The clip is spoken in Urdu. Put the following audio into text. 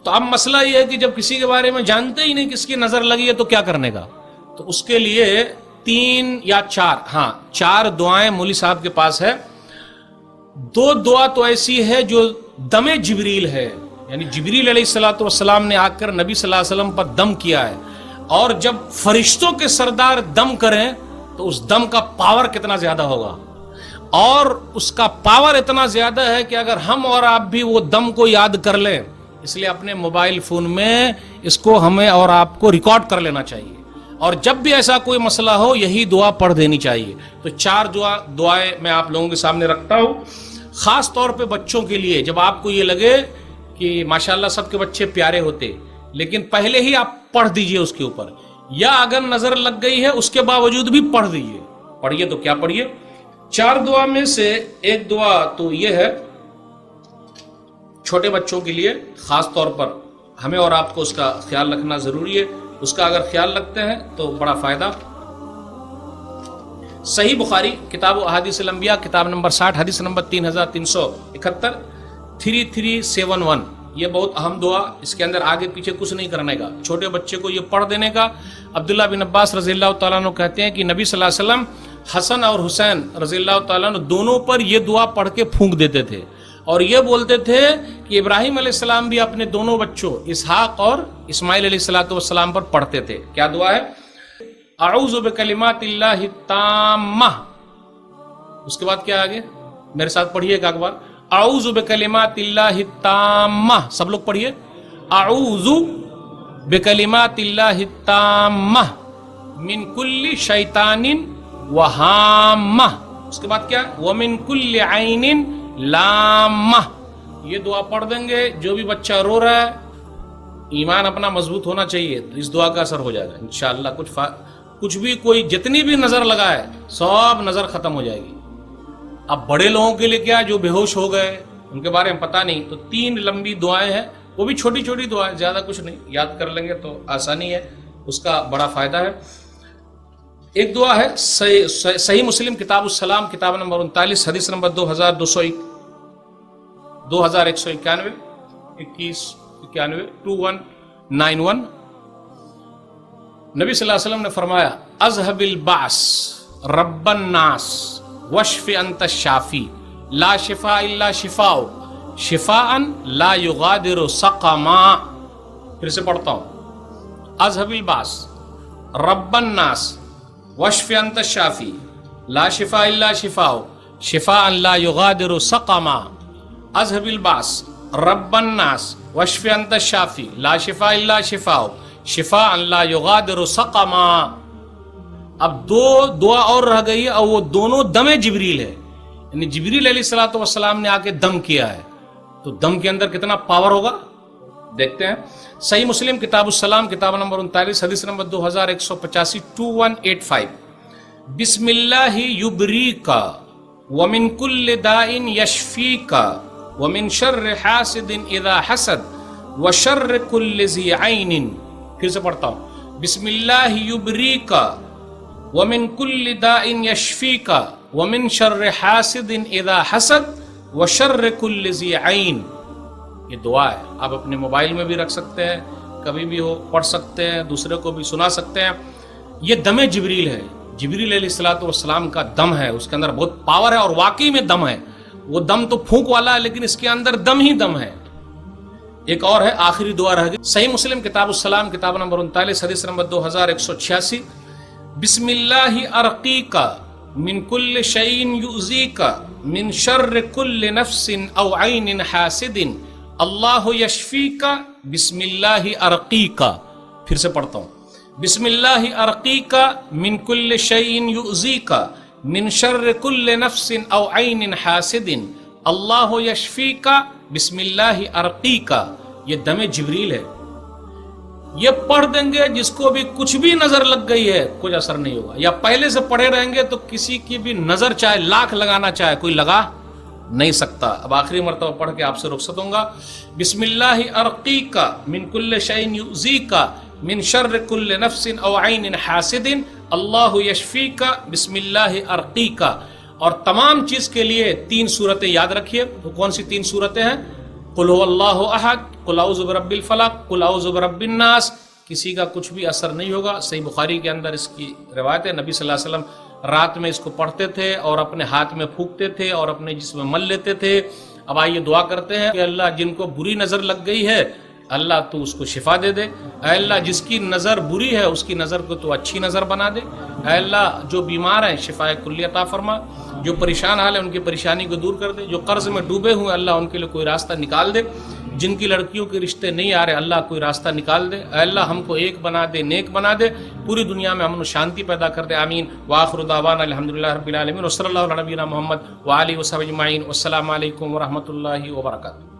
تو اب مسئلہ یہ ہے کہ جب کسی کے بارے میں جانتے ہی نہیں کس کی نظر لگی ہے تو کیا کرنے کا؟ تو اس کے لیے 3 یا 4 دعائیں مولوی صاحب کے پاس ہے. 2 دعا تو ایسی ہے جو دم جبریل ہے، یعنی جبریل علیہ الصلوۃ والسلام نے آ کر نبی صلی اللہ علیہ وسلم پر دم کیا ہے، اور جب فرشتوں کے سردار دم کریں تو اس دم کا پاور کتنا زیادہ ہوگا، اور اس کا پاور اتنا زیادہ ہے کہ اگر ہم اور آپ بھی وہ دم کو یاد کر لیں، اس لیے اپنے موبائل فون میں اس کو ہمیں اور آپ کو ریکارڈ کر لینا چاہیے، اور جب بھی ایسا کوئی مسئلہ ہو یہی دعا پڑھ دینی چاہیے. تو 4 دعائیں میں آپ لوگوں کے سامنے رکھتا ہوں، خاص طور پہ بچوں کے لیے. جب آپ کو یہ لگے کہ ماشاءاللہ سب کے بچے پیارے ہوتے، لیکن پہلے ہی آپ پڑھ دیجئے اس کے اوپر، یا اگر نظر لگ گئی ہے اس کے باوجود بھی پڑھ دیجئے. پڑھیے تو کیا پڑھیے؟ 4 دعا میں سے ایک دعا تو یہ ہے چھوٹے بچوں کے لیے، خاص طور پر ہمیں اور آپ کو اس کا خیال رکھنا ضروری ہے. اس کا اگر خیال رکھتے ہیں تو بڑا فائدہ. صحیح بخاری کتاب احادیث الانبیاء کتاب نمبر 60 حدیث نمبر 3371 3371. یہ بہت اہم دعا، اس کے اندر آگے پیچھے کچھ نہیں کرنے کا، چھوٹے بچے کو یہ پڑھ دینے کا. عبداللہ بن عباس رضی اللہ تعالیٰ عنہ کہتے ہیں کہ نبی صلی اللہ علیہ وسلم حسن اور حسین رضی اللہ تعالیٰ عنہ دونوں پر یہ دعا پڑھ کے پھونک دیتے تھے، اور یہ بولتے تھے کہ ابراہیم علیہ السلام بھی اپنے دونوں بچوں اسحاق اور اسماعیل علیہ السلام پر پڑھتے تھے. کیا دعا ہے؟ اعوذ بکلمات اللہ التامہ. اس کے بعد کیا آگے؟ میرے ساتھ پڑھیے ایک بار. اعوذ بکلمات اللہ التامہ. سب لوگ پڑھیے. اعوذ بکلمات اللہ التامہ من کل شیطان وہامہ. اس کے بعد کیا؟ ومن کل عین لامہ. یہ دعا پڑھ دیں گے، جو بھی بچہ رو رہا ہے ایمان اپنا مضبوط ہونا چاہیے تو اس دعا کا اثر ہو جائے گا انشاءاللہ. کچھ بھی کوئی جتنی بھی نظر لگائے سب نظر ختم ہو جائے گی. اب بڑے لوگوں کے لیے کیا، جو بے ہوش ہو گئے ان کے بارے میں پتہ نہیں، تو 3 لمبی دعائیں ہیں، وہ بھی چھوٹی چھوٹی دعائیں، زیادہ کچھ نہیں، یاد کر لیں گے تو آسانی ہے، اس کا بڑا فائدہ ہے. ایک دعا ہے صحیح مسلم کتاب السلام کتاب نمبر 39 حدیث نمبر 2191 2191. نبی صلی اللہ علیہ وسلم نے فرمایا اذهب البعث رب الناس واشف انت الشافی لا شفاء الا شفاء شفاء لا یغادر سقما. پھر سے پڑھتا ہوں. اذهب البعث رب الناس واشف انت الشافی لا شفاء الا شفاء شفاء لا یغادر سقما. اذهب البعث رب الناس واشف انت الشافی لا شفاء الا شفاء شفاء لا یغادر سقما. اب 2 دعا اور رہ گئی اور وہ دونوں دم جبریل ہے، یعنی جبریل علیہ الصلوۃ والسلام نے آ کے دم کیا ہے، تو دم کے اندر کتنا پاور ہوگا دیکھتے ہیں. صحیح مسلم کتاب السلام کتاب نمبر 39 حدیث نمبر 2185 2185. بسم اللہ یبریکا ومن کل داء یشفیکا ومن شر حاسد اذا حسد وشر کل ذی عین. پھر سے پڑھتا ہوں. بسم اللہ یبریکا ومن کل داء یشفیکا ومن شر حاسد اذا حسد وشر کل ذی عین. یہ دعا ہے، آپ اپنے موبائل میں بھی رکھ سکتے ہیں، کبھی بھی ہو پڑھ سکتے ہیں، دوسرے کو بھی سنا سکتے ہیں. یہ دم جبریل ہے، جبریل علیہ الصلوۃ والسلام کا دم ہے، اس کے اندر بہت پاور ہے، اور واقعی میں دم ہے. وہ دم تو پھونک والا ہے لیکن اس کے اندر دم ہی دم ہے. ایک اور ہے، آخری دعا رہ گئی. صحیح مسلم کتاب السلام کتاب نمبر 39 حدیث نمبر 2186. بسم اللہ ارقیکا من کل شیء یؤذیکا من شر کل نفس او عین حاسد اللہ یشفیکا بسم اللہ ارقیکا. پھر سے پڑھتا ہوں. بسم اللہ ارقیکا من کل شیء یؤذیکا من شر کل نفس او عین حاسد اللہ یشفیکا بسم اللہ ارقیکا. یہ دم جبریل ہے. یہ پڑھ دیں گے جس کو بھی کچھ بھی نظر لگ گئی ہے کچھ اثر نہیں ہوگا، یا پہلے سے پڑھے رہیں گے تو کسی کی بھی نظر چاہے لاکھ لگانا چاہے کوئی لگا نہیں سکتا. اب آخری مرتبہ پڑھ کے آپ سے رخصت ہوں گا. بسم اللہ ارقیکا من کل شیء یؤذیکا من شر کل نفس او عین حاسد اللہ یشفیکا بسم اللہ ارقیکا. اور تمام چیز کے لیے 3 صورتیں یاد رکھیے. تو کون سی 3 صورتیں ہیں؟ قل هو اللہ احد، قل اعوذ برب الفلق، قل اعوذ برب الناس، کسی کا کچھ بھی اثر نہیں ہوگا۔ صحیح بخاری کے اندر اس کی روایت ہے، نبی صلی اللہ علیہ وسلم رات میں اس کو پڑھتے تھے اور اپنے ہاتھ میں پھونکتے تھے اور اپنے جسم میں مل لیتے تھے۔ اب آئیے دعا کرتے ہیں کہ اللہ جن کو بری نظر لگ گئی ہے اللہ تو اس کو شفا دے دے، اے اللہ جس کی نظر بری ہے اس کی نظر کو تو اچھی نظر بنا دے، اے اللہ جو بیمار ہیں شفا کلی عطا فرما، جو پریشان حال ہیں ان کی پریشانی کو دور کر دے، جو قرض میں ڈوبے ہوئے اللہ ان کے لیے کوئی راستہ نکال دے، جن کی لڑکیوں کے رشتے نہیں آ رہے اللہ کوئی راستہ نکال دے، اے اللہ ہم کو ایک بنا دے، نیک بنا دے، پوری دنیا میں امن و شانتی پیدا کر دے، آمین۔ وآخر دعوانا الحمدللہ رب العالمین، وصلی اللہ علی نبینا محمد وآلہ وصحبہ اجمعین، والسلام علیکم ورحمۃ اللہ وبرکاتہ۔